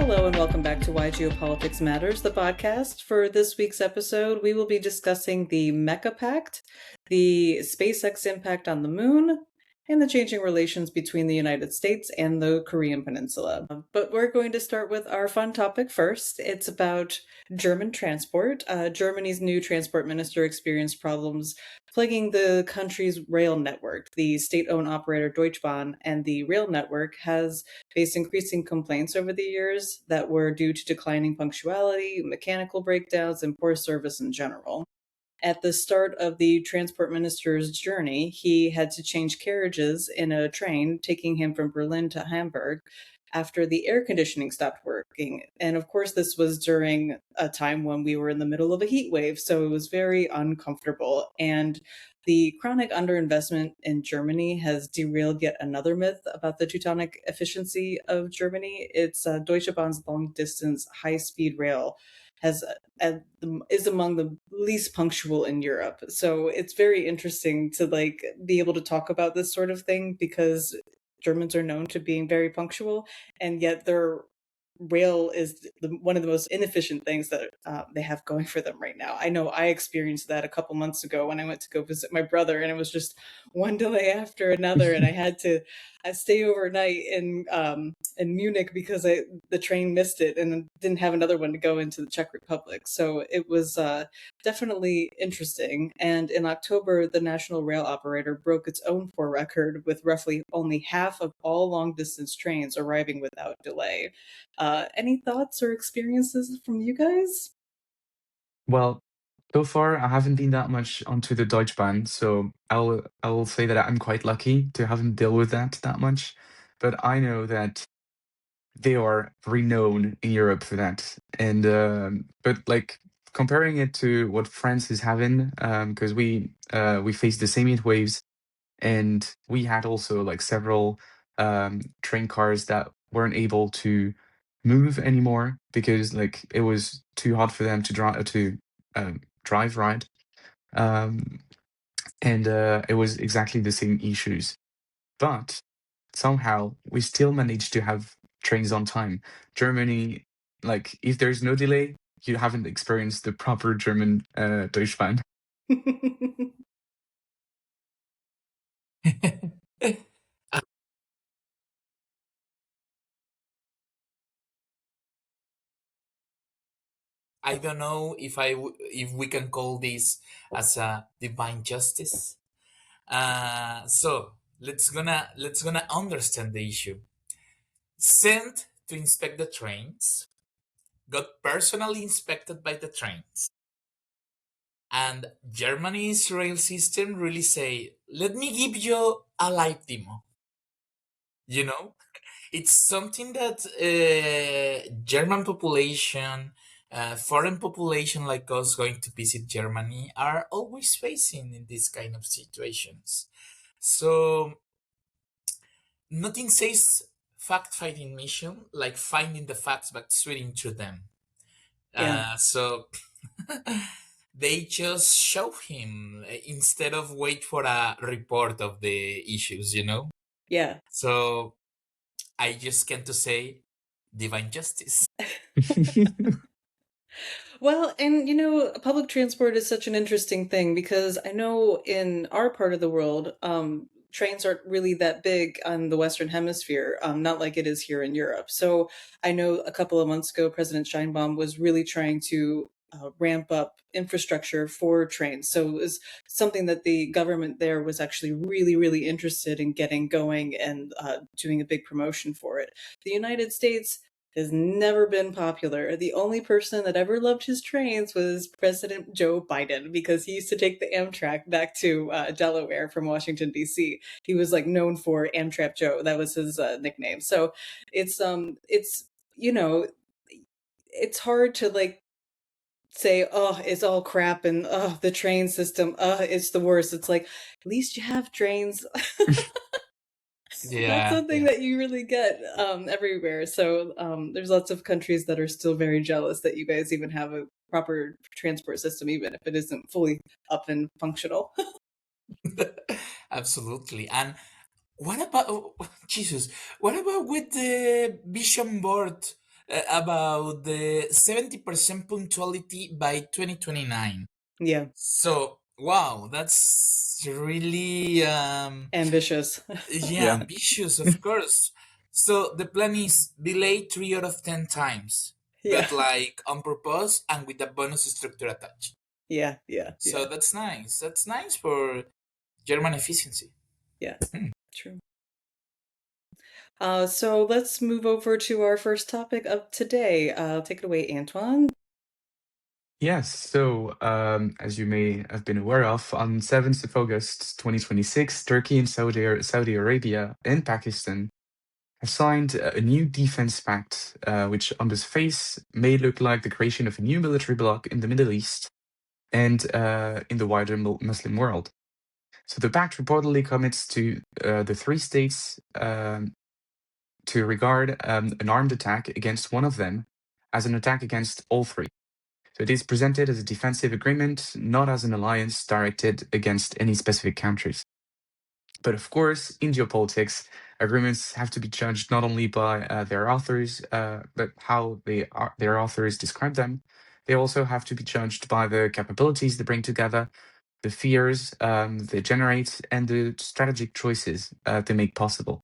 Hello and welcome back to Why Geopolitics Matters, the podcast. For this week's episode, we will be discussing the Mecca Pact, the SpaceX impact on the moon, and the changing relations between the United States and the Korean Peninsula. But we're going to start with our fun topic first. It's about German transport. Germany's new transport minister experienced problems plaguing the country's rail network. The state-owned operator Deutsche Bahn and the rail network has faced increasing complaints over the years that were due to declining punctuality, mechanical breakdowns, and poor service in general. At the start of the transport minister's journey, he had to change carriages in a train taking him from Berlin to Hamburg after the air conditioning stopped working. And of course, this was during a time when we were in the middle of a heat wave, so it was very uncomfortable. And the chronic underinvestment in Germany has derailed yet another myth about the Teutonic efficiency of Germany. It's Deutsche Bahn's long-distance high-speed rail is among the least punctual in Europe. So it's very interesting to be able to talk about this sort of thing because Germans are known to being very punctual, and yet their rail is one of the most inefficient things that they have going for them right now. I know I experienced that a couple months ago when I went to go visit my brother, and it was just one delay after another, and I had to stay overnight in Munich because the train missed it and didn't have another one to go into the Czech Republic. So it was definitely interesting. And in October, the national rail operator broke its own poor record with roughly only half of all long-distance trains arriving without delay. Any thoughts or experiences from you guys? Well, so far I haven't been that much onto the Deutsche Bahn, so I will say that I'm quite lucky to haven't dealt with that much. But I know that they are renowned in Europe for that. And but like comparing it to what France is having, because we faced the same heat waves, and we had also like several train cars that weren't able to move anymore because like it was too hot for them to drive right. um, and it was exactly the same issues, but somehow we still managed to have trains on time. Germany, like if there's no delay, you haven't experienced the proper German Deutsche Bahn. I don't know if we can call this as a divine justice. So let's gonna understand the issue. Sent to inspect the trains, got personally inspected by the trains, and Germany's rail system really say, "Let me give you a live demo." You know, it's something that German population, foreign population like us going to visit Germany are always facing in these kind of situations. So nothing says fact-finding mission like finding the facts but sweating through them. Yeah. So they just show him instead of wait for a report of the issues, you know? Yeah. So I just can to say divine justice. Well, and public transport is such an interesting thing because I know in our part of the world, trains aren't really that big on the Western Hemisphere, not like it is here in Europe. So I know a couple of months ago, President Steinbaum was really trying to ramp up infrastructure for trains. So it was something that the government there was actually really, really interested in getting going and doing a big promotion for it. The United States has never been popular. The only person that ever loved his trains was President Joe Biden because he used to take the Amtrak back to Delaware from Washington D.C. He was known for Amtrak Joe. That was his nickname. So it's it's hard to say, oh, it's all crap and oh, the train system, it's the worst. It's like, at least you have trains. Not something that you really get everywhere. So there's lots of countries that are still very jealous that you guys even have a proper transport system, even if it isn't fully up and functional. Absolutely. And what about Jesus? What about with the vision board about the 70% punctuality by 2029. Yeah. So, wow, that's really Ambitious. yeah, Yeah. ambitious, of course. So the plan is delayed 3 out of 10 times, Yeah. but like on purpose and with a bonus structure attached. Yeah. Yeah. So Yeah. that's nice. That's nice for German efficiency. Yeah. Hmm. True. So let's move over to our first topic of today. Take it away, Antoine. Yes, so as you may have been aware of, on 7th of August 2026, Turkey and Saudi Arabia and Pakistan have signed a new defense pact, which on the face may look like the creation of a new military bloc in the Middle East and in the wider Muslim world. So the pact reportedly commits to the three states to regard an armed attack against one of them as an attack against all three. So it is presented as a defensive agreement, not as an alliance directed against any specific countries. But of course, in geopolitics, agreements have to be judged not only by their authors, but how their authors describe them. They also have to be judged by the capabilities they bring together, the fears they generate, and the strategic choices they make possible.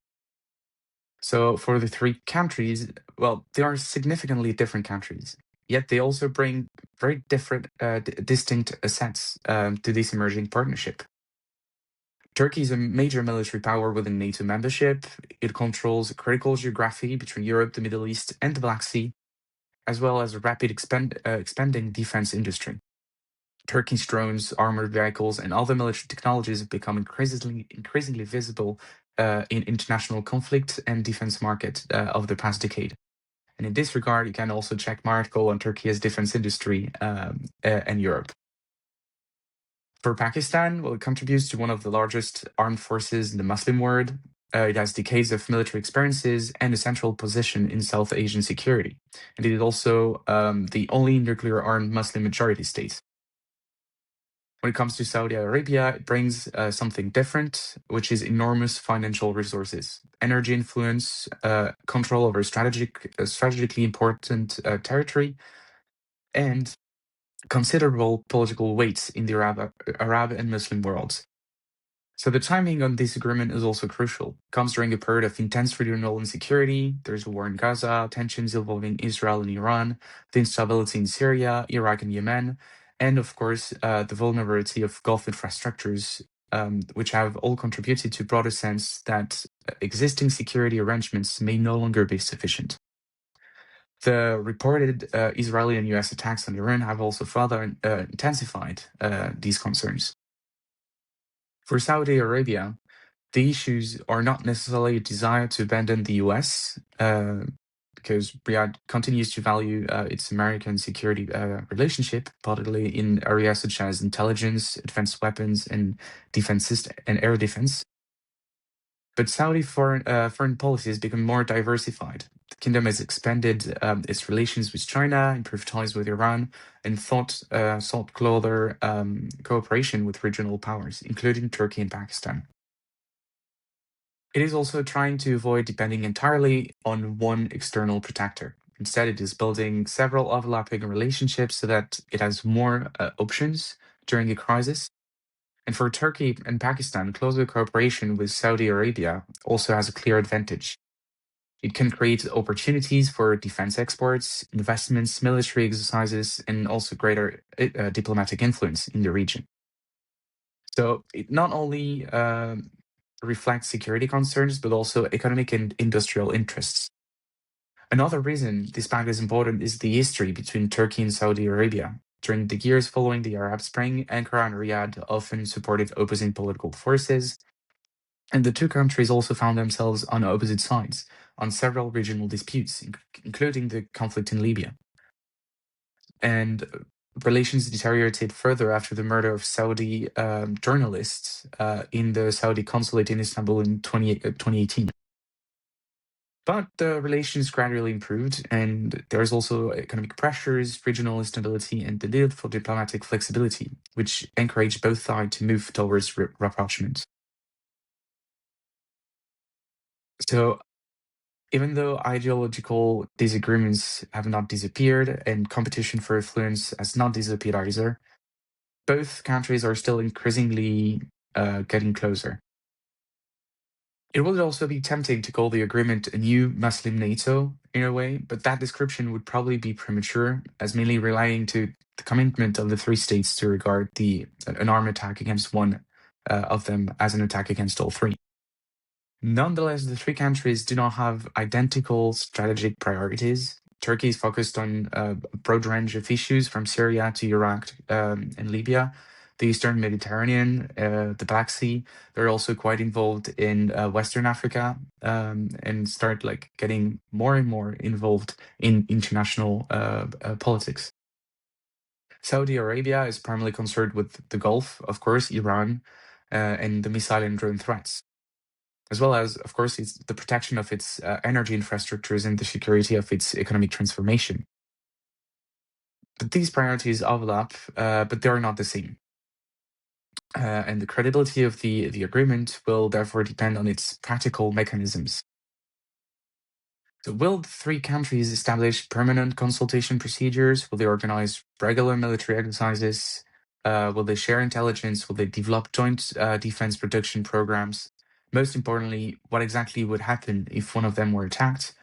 So for the three countries, well, they are significantly different countries, yet they also bring very different, distinct assets to this emerging partnership. Turkey is a major military power within NATO membership. It controls a critical geography between Europe, the Middle East, and the Black Sea, as well as a rapid expanding defense industry. Turkey's drones, armored vehicles, and other military technologies have become increasingly visible in international conflict and defense market of the past decade. And in this regard, you can also check my article on Turkey's defense industry and Europe. For Pakistan, well, it contributes to one of the largest armed forces in the Muslim world. It has decades of military experiences and a central position in South Asian security. And it is also the only nuclear armed Muslim majority state. When it comes to Saudi Arabia, it brings something different, which is enormous financial resources, energy influence, control over strategically important territory, and considerable political weight in the Arab and Muslim worlds. So the timing on this agreement is also crucial. It comes during a period of intense regional insecurity. There's a war in Gaza, tensions involving Israel and Iran, the instability in Syria, Iraq, and Yemen, and of course, the vulnerability of Gulf infrastructures, which have all contributed to broader sense that existing security arrangements may no longer be sufficient. The reported Israeli and US attacks on Iran have also further intensified these concerns. For Saudi Arabia, the issues are not necessarily a desire to abandon the US, because Riyadh continues to value its American security relationship, particularly in areas such as intelligence, advanced weapons, and defense and air defense. But Saudi foreign policy has become more diversified. The kingdom has expanded its relations with China, improved ties with Iran, and sought closer cooperation with regional powers, including Turkey and Pakistan. It is also trying to avoid depending entirely on one external protector. Instead, it is building several overlapping relationships so that it has more options during a crisis. And for Turkey and Pakistan, closer cooperation with Saudi Arabia also has a clear advantage. It can create opportunities for defense exports, investments, military exercises, and also greater diplomatic influence in the region. So it not only reflects security concerns, but also economic and industrial interests. Another reason this pact is important is the history between Turkey and Saudi Arabia. During the years following the Arab Spring, Ankara and Riyadh often supported opposing political forces, and the two countries also found themselves on opposite sides on several regional disputes, including the conflict in Libya. And relations deteriorated further after the murder of Saudi journalists in the Saudi consulate in Istanbul in 2018. But the relations gradually improved, and there's also economic pressures, regional instability, and the need for diplomatic flexibility, which encourage both sides to move towards rapprochement. So Even though ideological disagreements have not disappeared and competition for influence has not disappeared either, both countries are still increasingly getting closer. It would also be tempting to call the agreement a new Muslim NATO in a way, but that description would probably be premature, as mainly relying to the commitment of the three states to regard an armed attack against one of them as an attack against all three. Nonetheless, the three countries do not have identical strategic priorities. Turkey is focused on a broad range of issues from Syria to Iraq and Libya, the Eastern Mediterranean, the Black Sea. They're also quite involved in Western Africa and start getting more and more involved in international politics. Saudi Arabia is primarily concerned with the Gulf, of course, Iran, and the missile and drone threats, as well as, of course, it's the protection of its energy infrastructures and the security of its economic transformation. But these priorities overlap, but they are not the same. And the credibility of the agreement will therefore depend on its practical mechanisms. So will the three countries establish permanent consultation procedures? Will they organize regular military exercises? Will they share intelligence? Will they develop joint defense production programs? Most importantly, what exactly would happen if one of them were attacked?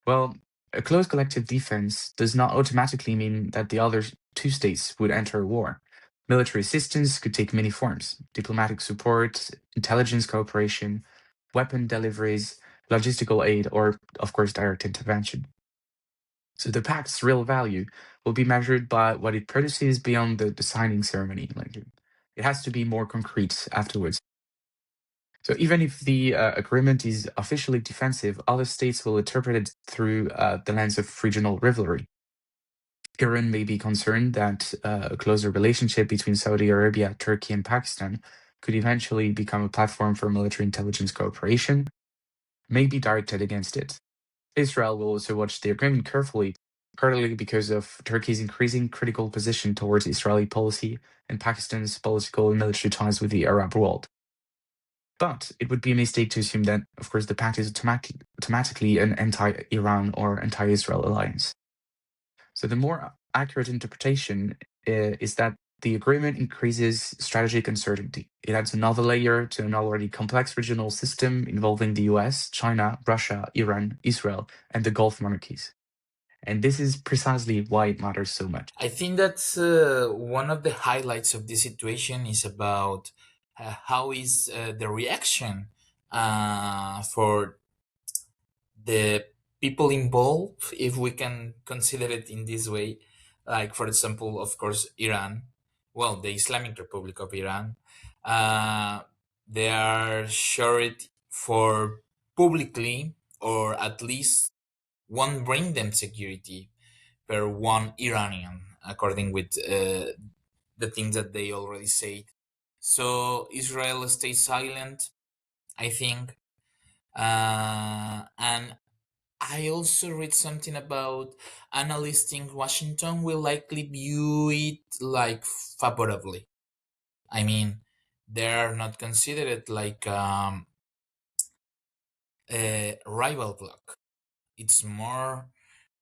Well, a close collective defense does not automatically mean that the other two states would enter a war. Military assistance could take many forms: diplomatic support, intelligence cooperation, weapon deliveries, logistical aid, or, of course, direct intervention. So the pact's real value will be measured by what it produces beyond the signing ceremony. It has to be more concrete afterwards. So even if the agreement is officially defensive, other states will interpret it through the lens of regional rivalry. Iran may be concerned that a closer relationship between Saudi Arabia, Turkey, and Pakistan could eventually become a platform for military intelligence cooperation, may be directed against it. Israel will also watch the agreement carefully, partly because of Turkey's increasing critical position towards Israeli policy and Pakistan's political and military ties with the Arab world. But it would be a mistake to assume that, of course, the pact is automatically an anti-Iran or anti-Israel alliance. So the more accurate interpretation is that the agreement increases strategic uncertainty. It adds another layer to an already complex regional system involving the US, China, Russia, Iran, Israel, and the Gulf monarchies. And this is precisely why it matters so much. I think that one of the highlights of this situation is about how is the reaction for the people involved, if we can consider it in this way. Like, for example, of course, Iran, well, the Islamic Republic of Iran, uh, they are sure for publicly, or at least won't bring them security per one Iranian, according with the things that they already said. So Israel stays silent, I think. And I also read something about analysts in Washington will likely view it like favorably. I mean, they are not considered like a rival bloc. It's more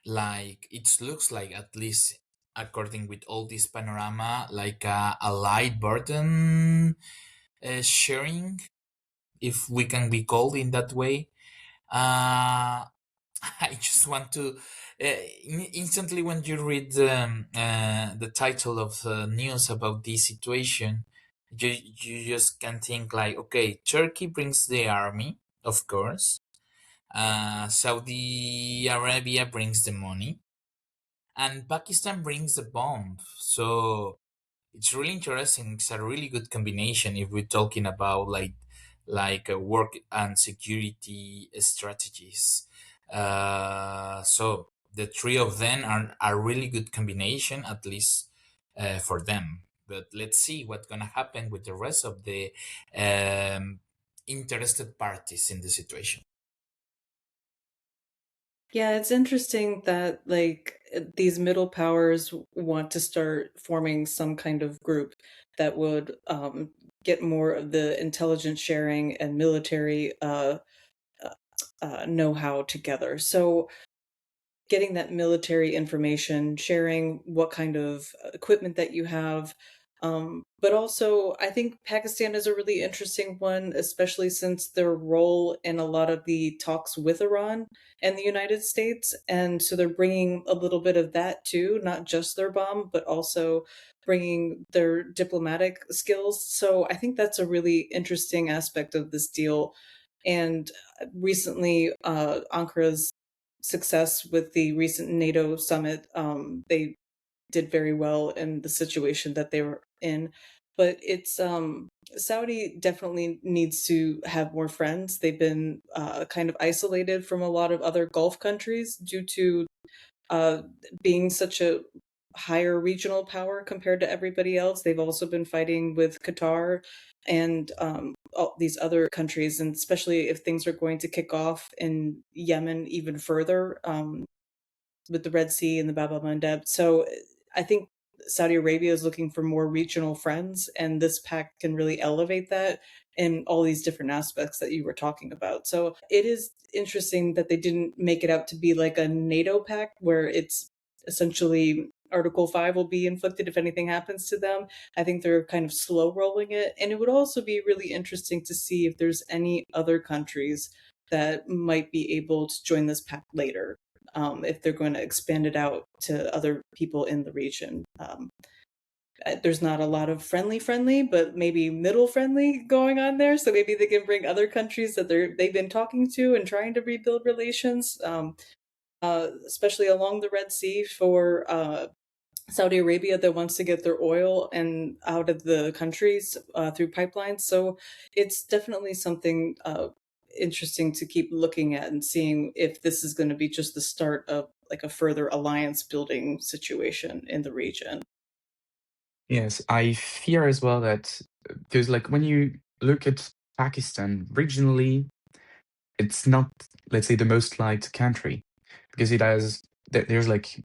like it looks like, at least according with all this panorama, like a light burden sharing, if we can be called in that way. I just want to instantly, when you read the title of the news about this situation, you just can think like, okay, Turkey brings the army, of course. Saudi Arabia brings the money, and Pakistan brings the bomb. So it's really interesting. It's a really good combination if we're talking about like work and security strategies. So the three of them are a really good combination, at least for them. But let's see what's gonna happen with the rest of the um, interested parties in the situation. Yeah, it's interesting that these middle powers want to start forming some kind of group that would get more of the intelligence sharing and military know-how together. So getting that military information, sharing what kind of equipment that you have. But also, I think Pakistan is a really interesting one, especially since their role in a lot of the talks with Iran and the United States. And so they're bringing a little bit of that too, not just their bomb, but also bringing their diplomatic skills. So I think that's a really interesting aspect of this deal. And recently, Ankara's success with the recent NATO summit. They did very well in the situation that they were in. But it's Saudi definitely needs to have more friends. They've been kind of isolated from a lot of other Gulf countries due to uh, being such a higher regional power compared to everybody else. They've also been fighting with Qatar and all these other countries, and especially if things are going to kick off in Yemen even further with the Red Sea and the Bab el Mandeb. So I think Saudi Arabia is looking for more regional friends, and this pact can really elevate that in all these different aspects that you were talking about. So it is interesting that they didn't make it out to be like a NATO pact where it's essentially Article 5 will be inflicted if anything happens to them. I think they're kind of slow rolling it. And it would also be really interesting to see if there's any other countries that might be able to join this pact later, if they're going to expand it out to other people in the region. There's not a lot of friendly, but maybe middle friendly going on there. So maybe they can bring other countries that they've been talking to and trying to rebuild relations, especially along the Red Sea for Saudi Arabia that wants to get their oil and out of the countries through pipelines. So it's definitely something interesting to keep looking at and seeing if this is going to be just the start of like a further alliance building situation in the region. Yes, I fear as well that because like when you look at Pakistan regionally, it's not, let's say, the most liked country because it has there's like,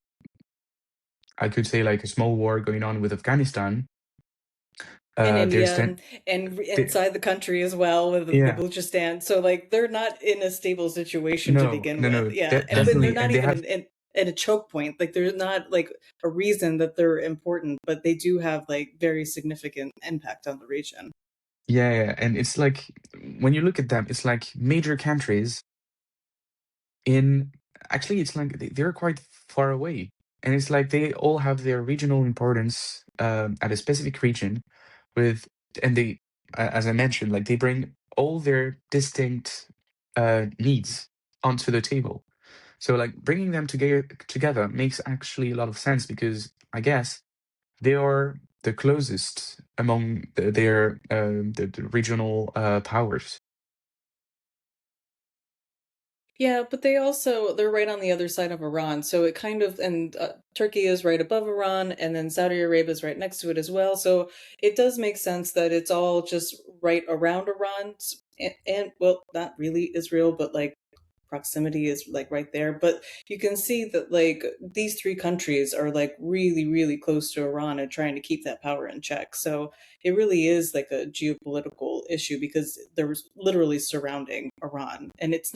I could say, like a small war going on with Afghanistan. In There's India ten, and there, inside the country as well with the yeah, Balochistan. So like they're not in a stable situation to no, begin no, with. no, Yeah. And Yeah. then they're definitely, not and they even have, in a choke point. Like there's not like a reason that they're important, but they do have like very significant impact on the region. yeah, yeah, and it's like when you look at them, it's like major countries in, actually it's like they're quite far away, and it's like they all have their regional importance at a specific region with, and they, as I mentioned, like they bring all their distinct needs onto the table. So like bringing them together makes actually a lot of sense because I guess they are the closest among the regional powers. Yeah, but they're right on the other side of Iran. So it kind of, and Turkey is right above Iran, and then Saudi Arabia is right next to it as well. So it does make sense that it's all just right around Iran. And well, not really Israel, but like proximity is like right there. But you can see that like these three countries are like really, really close to Iran and trying to keep that power in check. So it really is like a geopolitical issue because they're literally surrounding Iran. And it's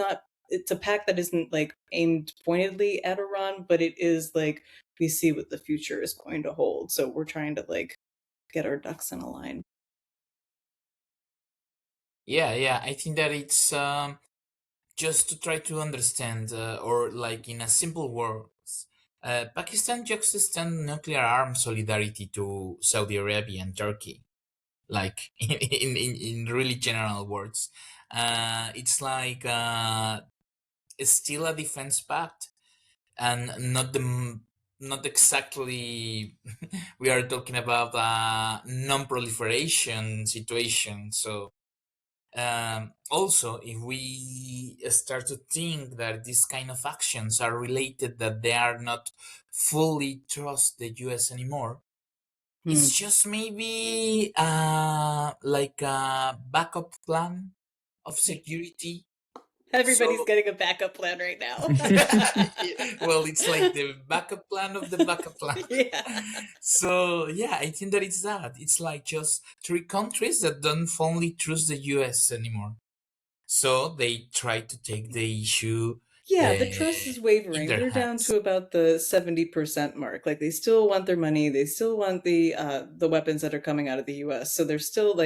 a pact that isn't like aimed pointedly at Iran, but it is like we see what the future is going to hold. So we're trying to like get our ducks in a line. Yeah, yeah. I think that it's just to try to understand, or like in a simple words, Pakistan just extend nuclear arms solidarity to Saudi Arabia and Turkey, like in really general words. It's like it's still a defense pact, and not exactly. We are talking about a non-proliferation situation, so also, if we start to think that these kind of actions are related, that they are not fully trust the US anymore, Hmm. it's just maybe like a backup plan of security. Everybody's So, getting a backup plan right now. well, it's like the backup plan of the backup plan. Yeah. So, yeah, I think that it's that. It's like just three countries that don't fully trust the US anymore. So they try to take the issue Yeah, the trust is in wavering. their They're down hands. to about the 70% mark. Like they still want their money. They still want the weapons that are coming out of the US. So they're still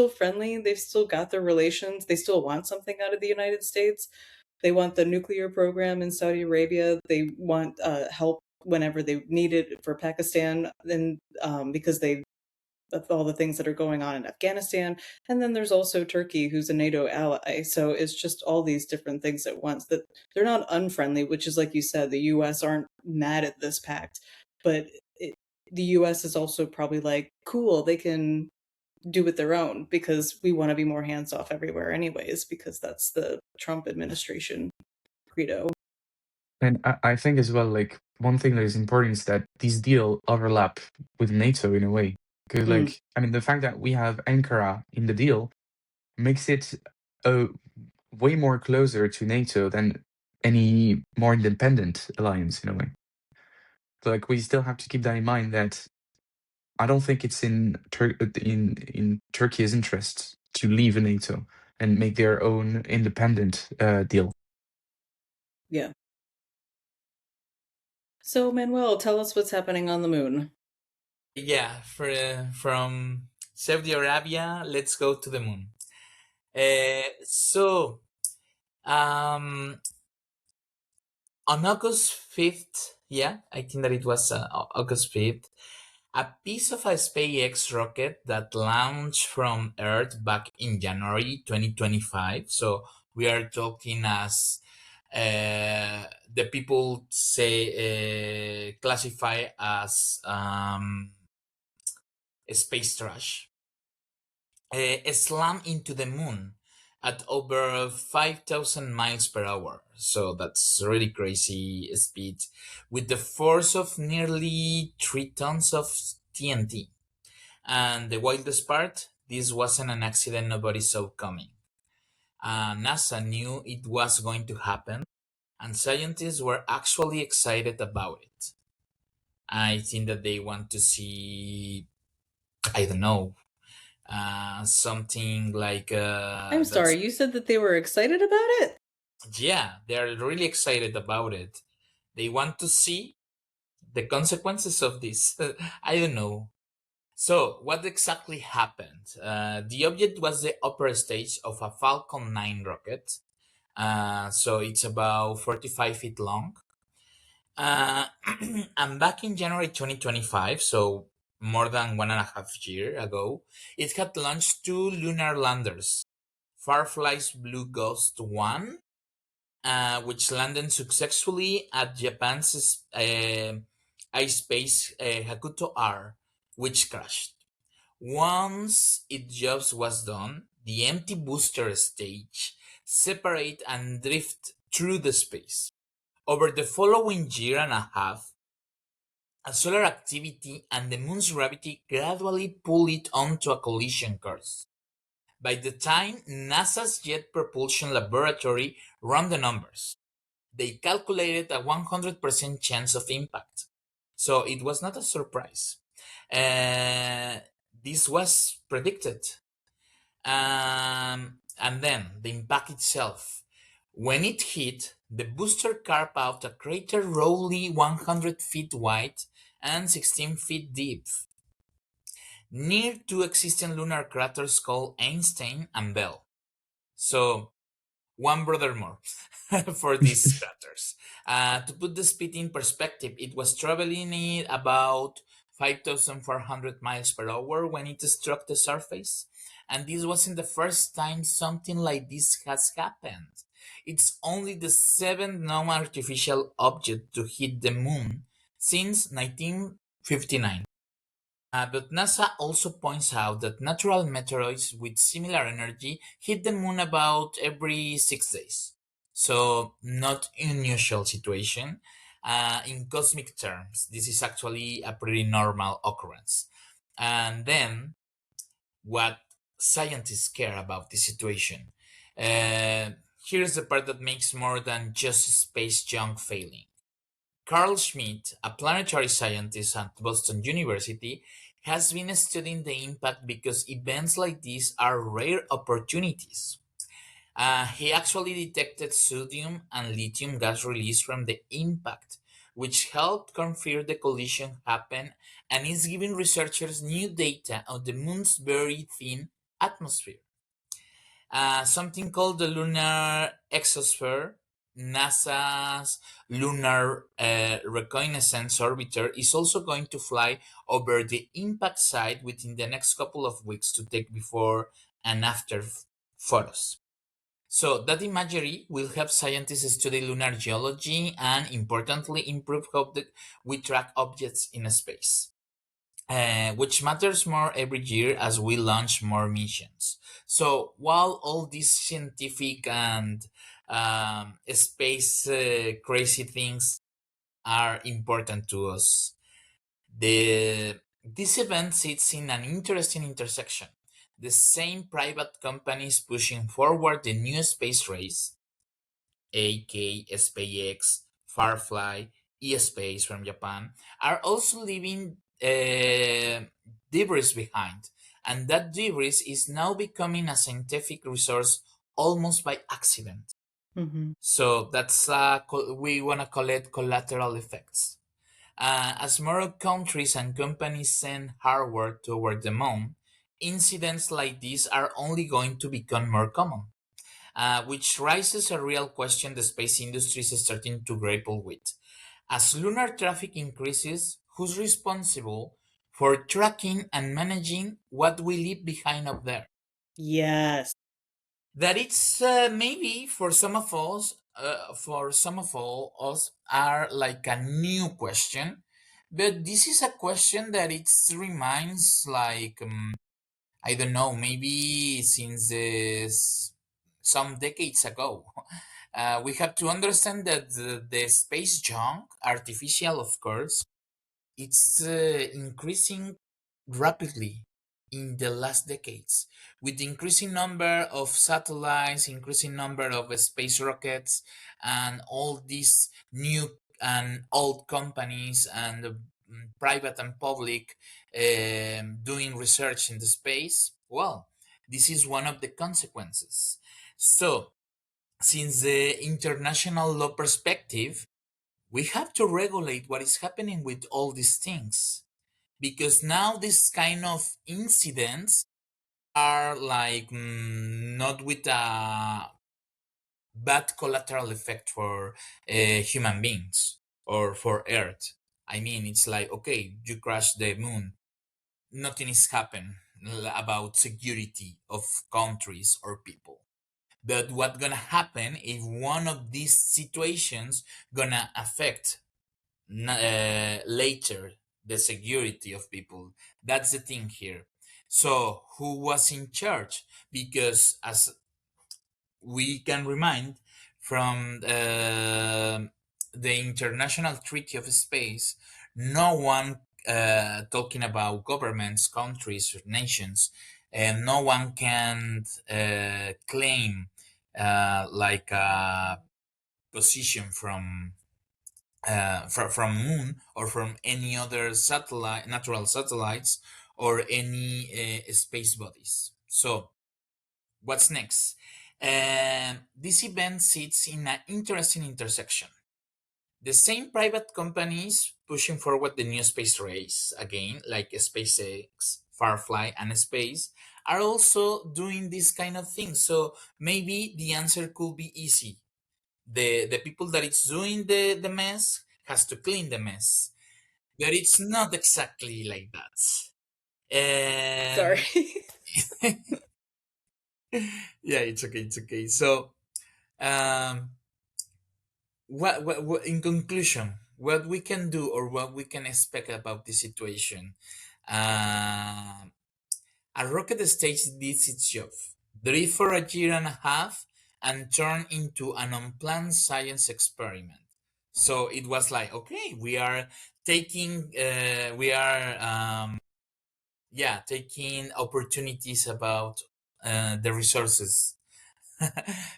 friendly. They've still got their relations. They still want something out of the United States. They want the nuclear program in Saudi Arabia. They want help whenever they need it for Pakistan, and because they of all the things that are going on in Afghanistan. And then there's also Turkey, who's a NATO ally. So it's just all these different things at once that they're not unfriendly, which is like you said, the US aren't mad at this pact, but the US is also probably like, cool, they can do it their own because we want to be more hands off everywhere, anyways, because that's the Trump administration credo. And I think as well, like one thing that is important is that these deal overlap with NATO in a way. Because Mm, like I mean the fact that we have Ankara in the deal makes it a way more closer to NATO than any more independent alliance in a way. Like we still have to keep that in mind that I don't think it's in Turkey's interest to leave NATO and make their own independent deal. yeah. So, Manuel, tell us what's happening on the moon. Yeah, from Saudi Arabia, let's go to the moon. So, um, on August 5th, yeah, I think that it was August 5th, a piece of a SpaceX rocket that launched from Earth back in January 2025. So we are talking as the people say classify as space trash. Slammed into the moon at over 5,000 miles per hour. So that's really crazy speed with the force of nearly 3 tons of TNT. And the wildest part, this wasn't an accident nobody saw coming. NASA knew it was going to happen, and scientists were actually excited about it. I think that they want to see, I don't know, something like I'm that's, sorry, you said that they were excited about it? yeah, they're really excited about it. They want to see the consequences of this. I don't know. So, what exactly happened? The object was the upper stage of a Falcon 9 rocket. So, it's about 45 feet long. Uh, and back in January 2025, so more than 1.5 years ago, it had launched two lunar landers, Firefly's Blue Ghost 1, which landed successfully at Japan's iSpace Hakuto R, which crashed. Once its job was done, the empty booster stage separate and drift through the space. Over the following year and a half, solar activity and the moon's gravity gradually pull it onto a collision course. By the time NASA's Jet Propulsion Laboratory ran the numbers, they calculated a 100% chance of impact. So it was not a surprise. This was predicted. And then the impact itself. When it hit, the booster carved out a crater roughly 100 feet wide and 16 feet deep, near two existing lunar craters called Einstein and Bell. So, one brother more for these craters. To put the speed in perspective, it was traveling at about 5,400 miles per hour when it struck the surface. And this wasn't the first time something like this has happened. It's only the seventh known artificial object to hit the moon since 1959. But NASA also points out that natural meteoroids with similar energy hit the moon about every 6 days. So, not unusual situation. In cosmic terms, this is actually a pretty normal occurrence. And then, what scientists care about this situation. Uh, Here's the part that makes more than just space junk failing. Carl Schmidt, a planetary scientist at Boston University, has been studying the impact because events like these are rare opportunities. He actually detected sodium and lithium gas release from the impact, which helped confirm the collision happened and is giving researchers new data on the moon's very thin atmosphere. Something called the lunar exosphere, NASA's Lunar Reconnaissance Orbiter, is also going to fly over the impact site within the next couple of weeks to take before and after photos. So that imagery will help scientists study lunar geology and, importantly, improve how we track objects in space, which matters more every year as we launch more missions. So while all these scientific and space crazy things are important to us, this event sits in an interesting intersection. The same private companies pushing forward the new space race, aka SpaceX, Firefly, eSpace from Japan, are also leaving debris behind. And that debris is now becoming a scientific resource almost by accident. Mm-hmm. So that's we want to call it collateral effects. As more countries and companies send hardware toward the moon, incidents like these are only going to become more common, which raises a real question the space industry is starting to grapple with. As lunar traffic increases, who's responsible for tracking and managing what we leave behind up there? Yes. That it's maybe for some of all us are like a new question, but this is a question that it reminds like I don't know, maybe since some decades ago. We have to understand that the space junk, artificial of course, it's increasing rapidly in the last decades with increasing number of satellites, increasing number of space rockets, and all these new and old companies and private and public doing research in the space. Well, this is one of the consequences. So since the international law perspective, we have to regulate what is happening with all these things, because now this kind of incidents are like not with a bad collateral effect for human beings or for earth. I mean, it's like, okay, you crash the moon, nothing is happened about security of countries or people. But what gonna happen if one of these situations gonna affect later the security of people? That's the thing here. So who was in charge? Because as we can remind from the International Treaty of Space, no one talking about governments, countries, nations, and no one can claim like a position from moon or from any other satellite, natural satellites, or any space bodies. So what's next? This event sits in an interesting intersection. The same private companies pushing forward the new space race, again, like SpaceX, Firefly, and Space, are also doing this kind of thing. So maybe the answer could be easy. The people that it's doing the mess has to clean the mess. But it's not exactly like that. Sorry. Yeah, it's okay, it's okay. So um what in conclusion, what we can do or what we can expect about this situation? um a rocket stage did its job, drift for a year and a half, and turned into an unplanned science experiment. So it was like, okay, we are taking we are yeah, taking opportunities about the resources.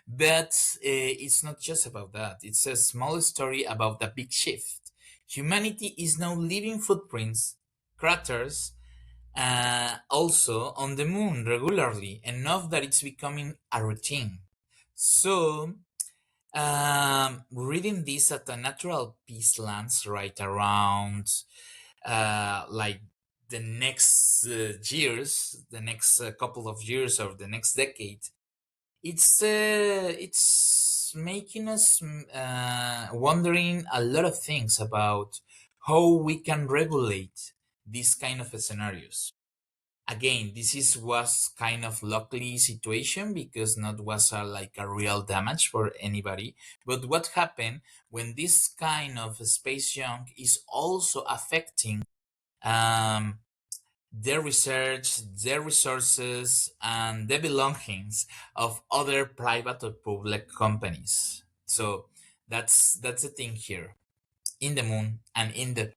But it's not just about that. It's a small story about a big shift. Humanity is now leaving footprints, craters, also on the moon regularly, enough that it's becoming a routine. So, reading this at a natural peace lands right around like the next years, the next couple of years or the next decade, it's making us wondering a lot of things about how we can regulate these kind of scenarios. Again, was kind of luckily situation because not was like a real damage for anybody. But what happened when this kind of space junk is also affecting um, their research, their resources, and the belongings of other private or public companies. So that's the thing here in the moon and in the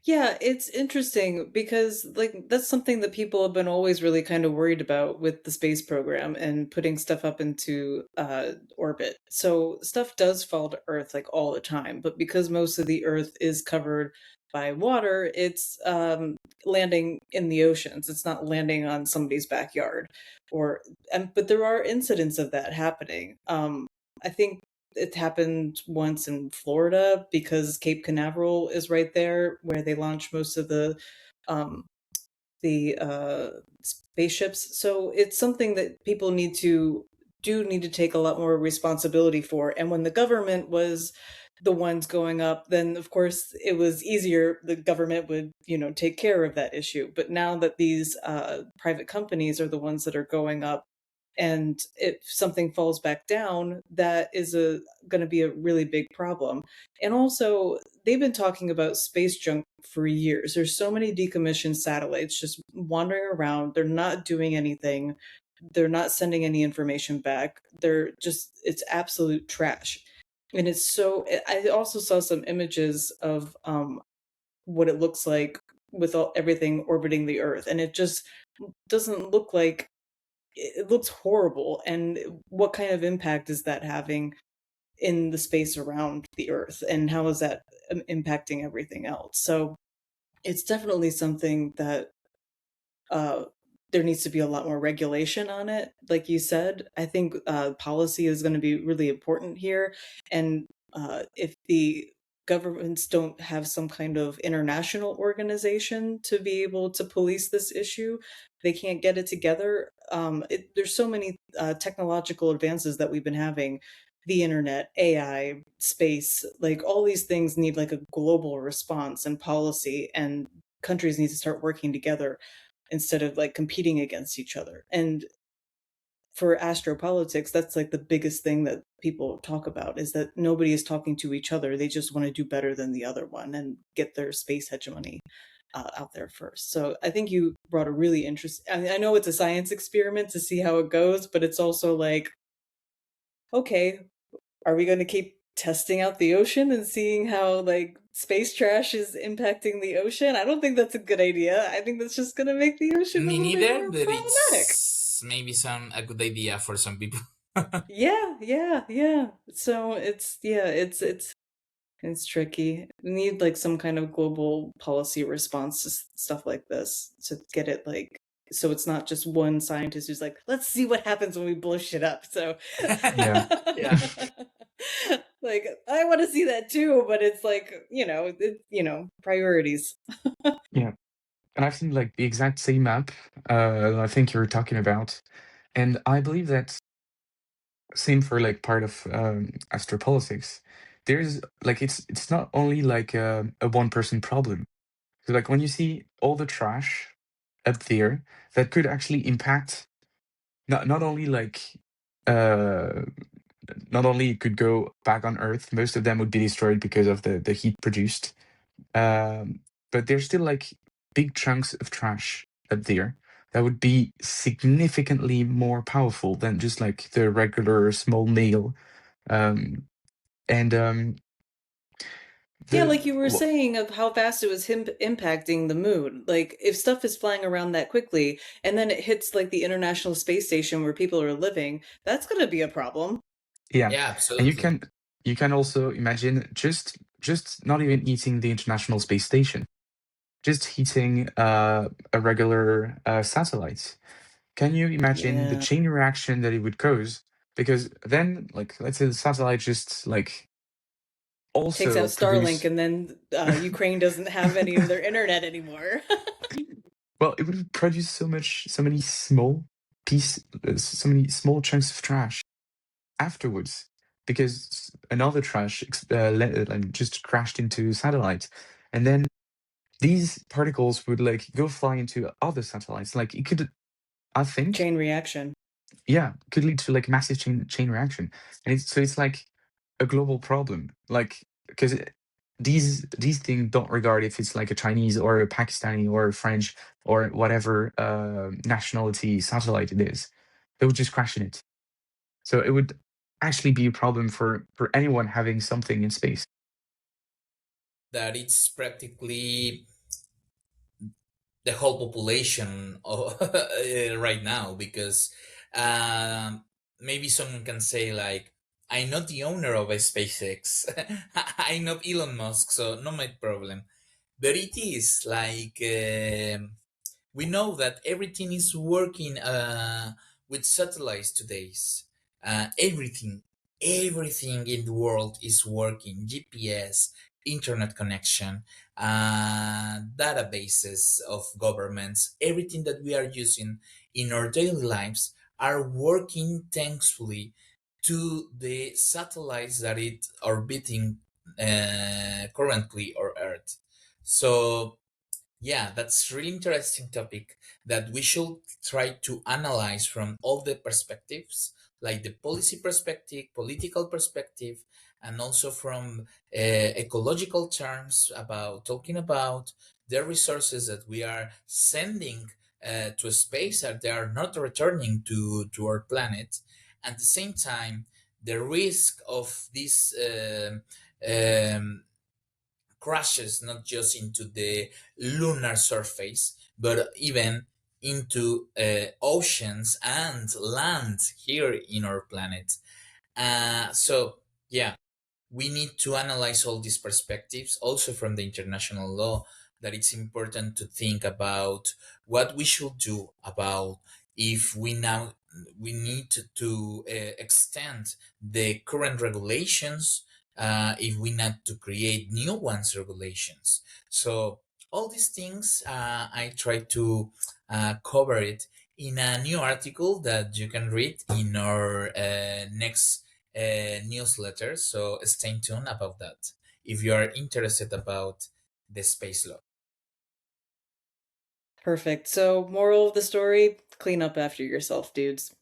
Yeah, it's interesting because like that's something that people have been always really kind of worried about with the space program and putting stuff up into orbit. So stuff does fall to Earth like all the time, but because most of the Earth is covered by water, it's landing in the oceans. It's not landing on somebody's backyard, or but there are incidents of that happening. I think it happened once in Florida because Cape Canaveral is right there where they launch most of um, the spaceships. So it's something that people need to take a lot more responsibility for. And when the government was the ones going up, then of course it was easier. The government would, take care of that issue. But now that these private companies are the ones that are going up, and if something falls back down, that is going to be a really big problem. And also, they've been talking about space junk for years. There's so many decommissioned satellites just wandering around. They're not doing anything. They're not sending any information back. It's absolute trash. And it's so, I also saw some images of what it looks like with everything orbiting the Earth. And it just doesn't look like, it looks horrible. And what kind of impact is that having in the space around the Earth? And how is that impacting everything else? So it's definitely something that uh, there needs to be a lot more regulation on it. Like you said, I think policy is going to be really important here. And if the governments don't have some kind of international organization to be able to police this issue, they can't get it together. There's so many technological advances that we've been having, the internet, AI, space, like all these things need like a global response and policy, and countries need to start working together instead of like competing against each other. And for astropolitics, that's like the biggest thing that people talk about, is that nobody is talking to each other. They just want to do better than the other one and get their space hegemony out there first. So I think you brought a really interesting, I know it's a science experiment to see how it goes, but it's also like, okay, are we going to keep testing out the ocean and seeing how like space trash is impacting the ocean? I don't think that's a good idea. I think that's just going to make the ocean a me little bit neither, more but problematic. it's maybe a good idea for some people. Yeah. So it's tricky. We need like some kind of global policy response to stuff like this to get it like, so it's not just one scientist who's like, let's see what happens when we blow shit up. So Yeah. Yeah. like I want to see that too, but it's like, priorities. Yeah. And I've seen like the exact same map I think you're talking about. And I believe that same for like part of astropolitics. There's like it's not only like a one person problem. So like when you see all the trash up there that could actually impact not only like uh not only it could go back on Earth, most of them would be destroyed because of the heat produced. Um, but there's still like big chunks of trash up there that would be significantly more powerful than just like the regular small nail. Um, and Yeah, the like you were saying of how fast it was him impacting the moon. Like if stuff is flying around that quickly and then it hits like the International Space Station where people are living, that's going to be a problem. yeah, Yeah, and absolutely. you can also imagine just not even eating the International Space Station, just hitting a regular satellite. Can you imagine the Yeah. chain reaction that it would cause because then, like, let's say the satellite just like Takes out also Starlink, produce. and then Ukraine doesn't have any of their internet anymore. Well, it would produce so many small so many small chunks of trash afterwards, because another trash like, just crashed into satellites, and then these particles would like go fly into other satellites. Like it could, I think, Chain reaction. yeah, could lead to like massive chain reaction, and it's like a global problem. Like because these things don't regard if it's like a Chinese or a Pakistani or a French or whatever nationality satellite it is. They would just crash in it. So it would actually be a problem for anyone having something in space. That it's practically the whole population of, right now, because um, maybe someone can say like, I'm not the owner of a SpaceX. I'm not Elon Musk, so not my problem. But it is like, we know that everything is working with satellites today. Everything, everything in the world is working. GPS, internet connection, databases of governments, everything that we are using in our daily lives are working thankfully to the satellites that it orbiting currently our Earth. So yeah, that's really interesting topic that we should try to analyze from all the perspectives, like the policy perspective, political perspective, and also from ecological terms about talking about the resources that we are sending to space that they are not returning to our planet. At the same time, the risk of this crashes not just into the lunar surface, but even into oceans and land here in our planet. So, yeah, we need to analyze all these perspectives also from the international law, that it's important to think about what we should do about if we need to extend the current regulations, if we need to create new ones regulations. So all these things, I try to cover it in a new article that you can read in our next newsletter. So stay tuned about that if you are interested about the space law. Perfect. So, moral of the story, clean up after yourself, dudes.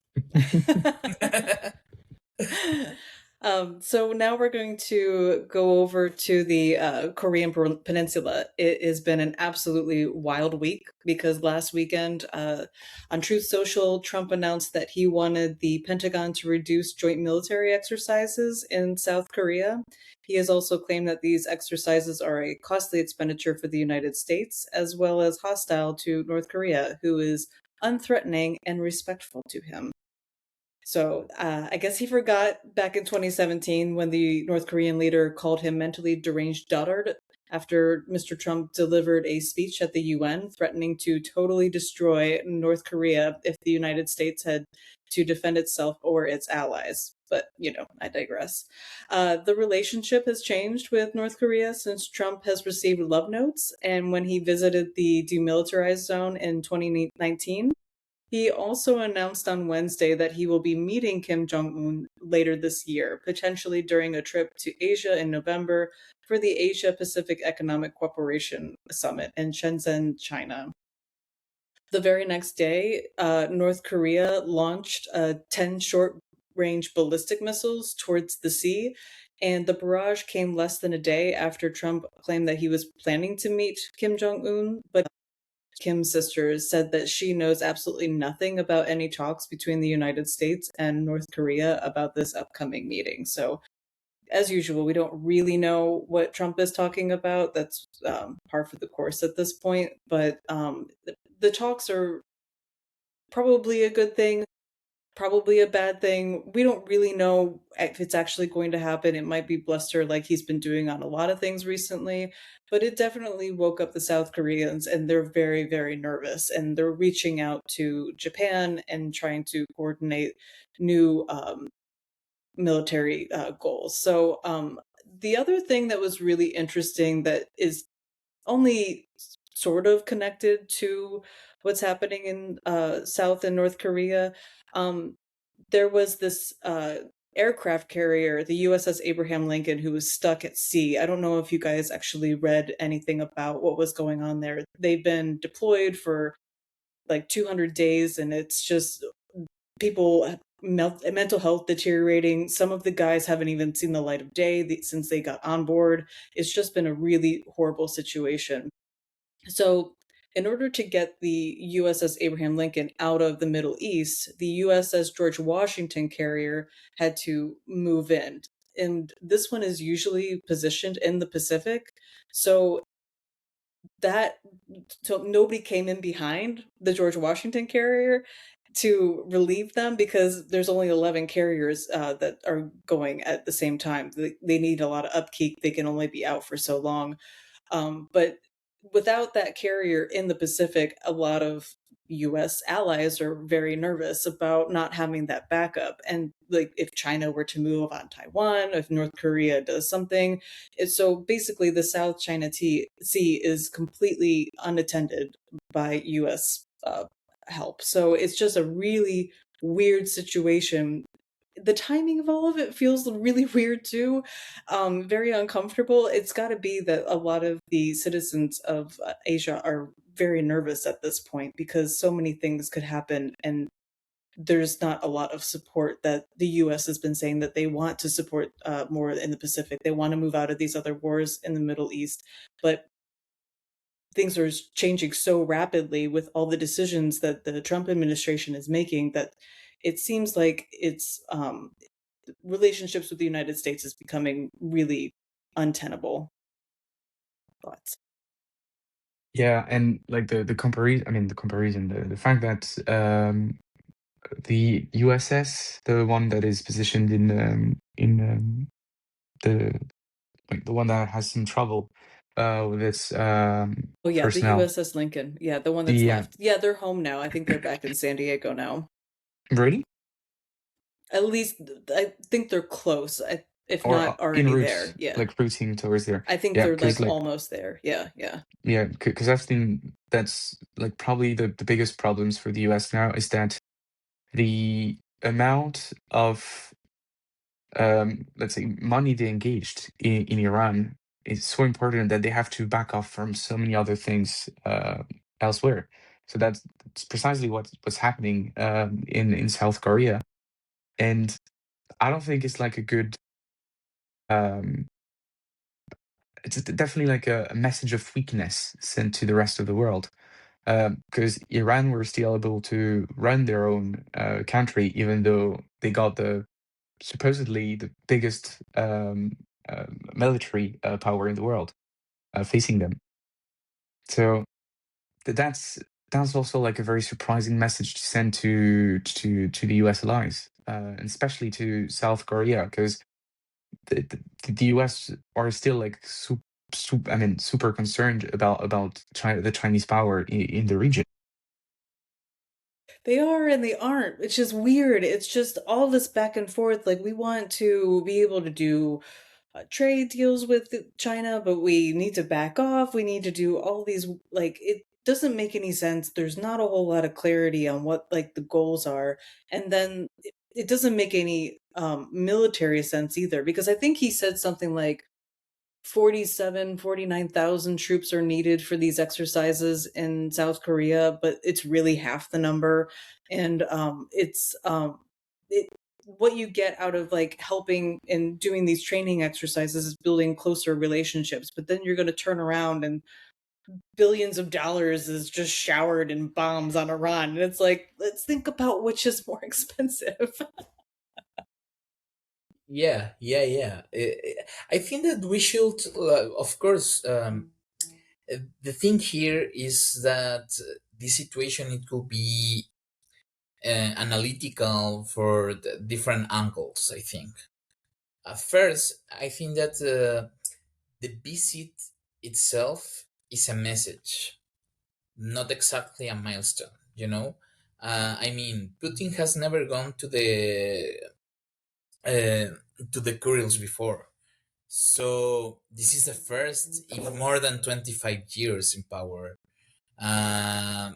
So now we're going to go over to the Korean Peninsula. It has been an absolutely wild week because last weekend on Truth Social, Trump announced that he wanted the Pentagon to reduce joint military exercises in South Korea. He has also claimed that these exercises are a costly expenditure for the United States, as well as hostile to North Korea, who is unthreatening and respectful to him. So I guess he forgot back in 2017 when the North Korean leader called him mentally deranged dotard after Mr. Trump delivered a speech at the UN threatening to totally destroy North Korea if the United States had to defend itself or its allies. But, I digress. The relationship has changed with North Korea since Trump has received love notes. And when he visited the demilitarized zone in 2019, he also announced on Wednesday that he will be meeting Kim Jong un later this year, potentially during a trip to Asia in November for the Asia Pacific Economic Cooperation Summit in Shenzhen, China. The very next day, North Korea launched 10 short range ballistic missiles towards the sea. And the barrage came less than a day after Trump claimed that he was planning to meet Kim Jong un, but Kim's sisters said that she knows absolutely nothing about any talks between the United States and North Korea about this upcoming meeting. So, as usual, we don't really know what Trump is talking about. That's par for the course at this point. But the talks are probably a good thing, probably a bad thing. We don't really know if it's actually going to happen. It might be bluster like he's been doing on a lot of things recently, but it definitely woke up the South Koreans and they're very, very nervous. And they're reaching out to Japan and trying to coordinate new military goals. So the other thing that was really interesting that is only sort of connected to what's happening in South and North Korea. Um, there was this aircraft carrier, the USS Abraham Lincoln, who was stuck at sea. I don't know if you guys actually read anything about what was going on there. They've been deployed for like 200 days, and it's just people mental health deteriorating. Some of the guys haven't even seen the light of day since they got on board. It's just been a really horrible situation. So, in order to get the USS Abraham Lincoln out of the Middle East, the USS George Washington carrier had to move in. And this one is usually positioned in the Pacific. So that so nobody came in behind the George Washington carrier to relieve them because there's only 11 carriers that are going at the same time. They need a lot of upkeep. They can only be out for so long. But without that carrier in the Pacific, a lot of US allies are very nervous about not having that backup. And like if China were to move on Taiwan, if North Korea does something. So basically, the South China Sea is completely unattended by US help. So it's just a really weird situation. The timing of all of it feels really weird too, very uncomfortable. It's got to be that a lot of the citizens of Asia are very nervous at this point because so many things could happen, and there's not a lot of support that the US has been saying that they want to support more in the Pacific. They want to move out of these other wars in the Middle East, but things are changing so rapidly with all the decisions that the Trump administration is making that it seems like it's relationships with the United States is becoming really untenable. Thoughts? Yeah, and like the comparison, I mean the comparison, the fact that the USS, the one that is positioned in the like the one that has some trouble with its Oh yeah, the personnel. USS Lincoln. Yeah, the one that's The left. Yeah, they're home now. I think they're back in San Diego now. really At least I think they're close. If or not en already there. route, Yeah. like routing towards there. I think Yeah, they're because like like almost there. Yeah, yeah. yeah, because I've seen that's like probably the biggest problems for the US now is that the amount of let's say money they engaged in Iran is so important that they have to back off from so many other things elsewhere. So that's precisely what's happening in South Korea, and I don't think it's like a good. Um, it's definitely like a message of weakness sent to the rest of the world. Because Iran were still able to run their own country, even though they got the supposedly the biggest military power in the world facing them. So that's also like a very surprising message to send to the US allies, and especially to South Korea, because the US are still like super concerned about China, the Chinese power in the region. They are and they aren't. It's just weird. It's just all this back and forth. Like we want to be able to do trade deals with China, but we need to back off. We need to do all these, like, it doesn't make any sense. There's not a whole lot of clarity on what, like, the goals are. And then it doesn't make any military sense either, because I think he said something like 49,000 troops are needed for these exercises in South Korea, but it's really half the number. And it, what you get out of like helping and doing these training exercises is building closer relationships. But then you're going to turn around and billions of dollars is just showered in bombs on Iran. And it's like, let's think about which is more expensive. Yeah, yeah, yeah. I think that we should, of course, the thing here is that this situation it could be analytical for the different angles. I think. First, I think that the visit itself is a message, not exactly a milestone. I mean, Putin has never gone to the to the Kurils before. So this is the first in more than 25 years in power. Uh,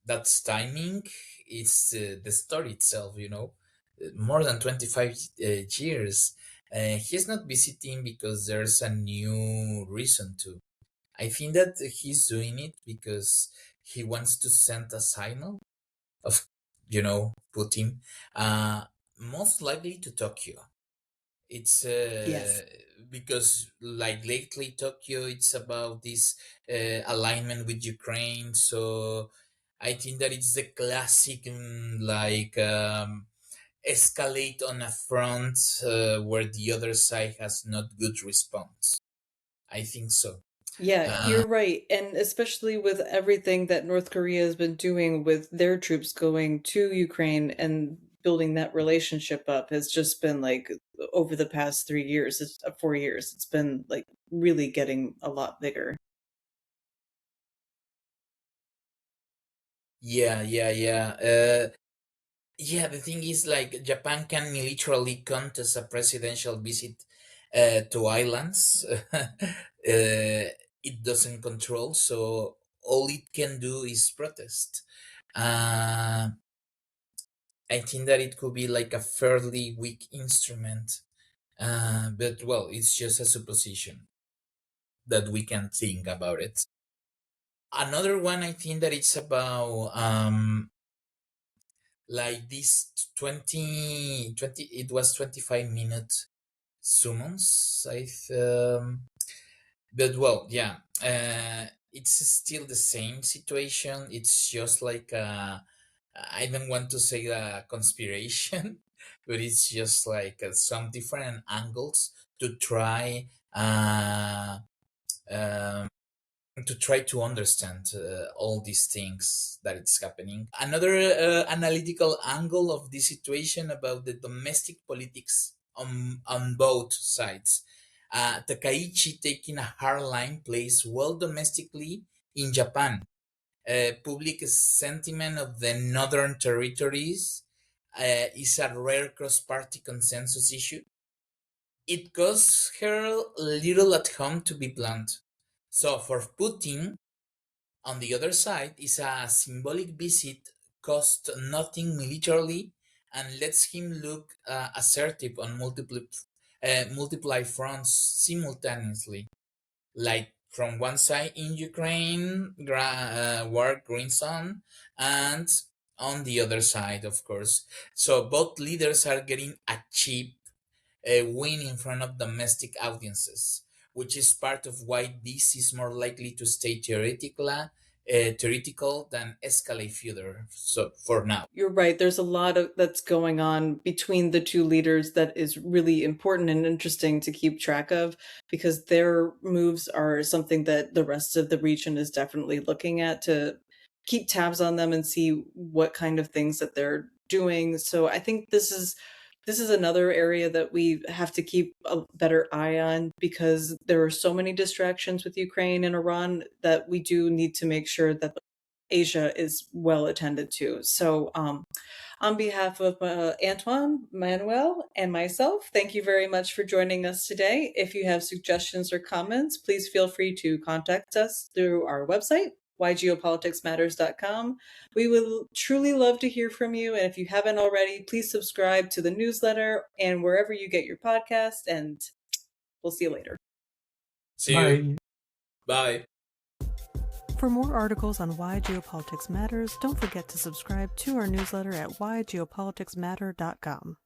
that's timing. It's the story itself, more than 25 years. He's not visiting because there's a new reason to. I think that he's doing it because he wants to send a signal of, Putin, uh, most likely to Tokyo. It's Yes. because like lately Tokyo, it's about this alignment with Ukraine. So I think that it's the classic escalate on a front where the other side has not good response. I think so. Yeah, Uh, you're right. And especially with everything that North Korea has been doing with their troops going to Ukraine and building that relationship up has just been like over the past 3 years, 4 years, it's been like really getting a lot bigger. yeah, yeah, yeah. Yeah, the thing is, like, Japan can militarily contest a presidential visit to islands. It doesn't control, so all it can do is protest. Uh, I think that it could be like a fairly weak instrument, but well, it's just a supposition that we can think about it. Another one, I think that it's about like this 20 it was 25-minute summons. But well, yeah, it's still the same situation. It's just like I don't want to say a conspiration, but it's just like some different angles to try uh, um, to understand all these things that it's happening. Another analytical angle of this situation about the domestic politics on both sides. Takaichi taking a hard line plays well domestically in Japan. Public sentiment of the northern territories is a rare cross-party consensus issue. It costs her little at home, to be blunt. So for Putin, on the other side, is a symbolic visit, cost nothing militarily, and lets him look assertive on multiply fronts simultaneously. Like from one side in Ukraine, war Green on, and on the other side, of course. So both leaders are getting a cheap win in front of domestic audiences, which is part of why this is more likely to stay theoretical than escalate further. So for now. You're right. There's a lot of that's going on between the two leaders that is really important and interesting to keep track of because their moves are something that the rest of the region is definitely looking at to keep tabs on them and see what kind of things that they're doing. So I think this is another area that we have to keep a better eye on because there are so many distractions with Ukraine and Iran that we do need to make sure that Asia is well attended to. So, on behalf of Antoine, Manuel, and myself, thank you very much for joining us today. If you have suggestions or comments, please feel free to contact us through our website, whygeopoliticsmatters.com. We would truly love to hear from you. And if you haven't already, please subscribe to the newsletter and wherever you get your podcast. And we'll see you later. See you. Bye. Bye. For more articles on why geopolitics matters, don't forget to subscribe to our newsletter at whygeopoliticsmatter.com.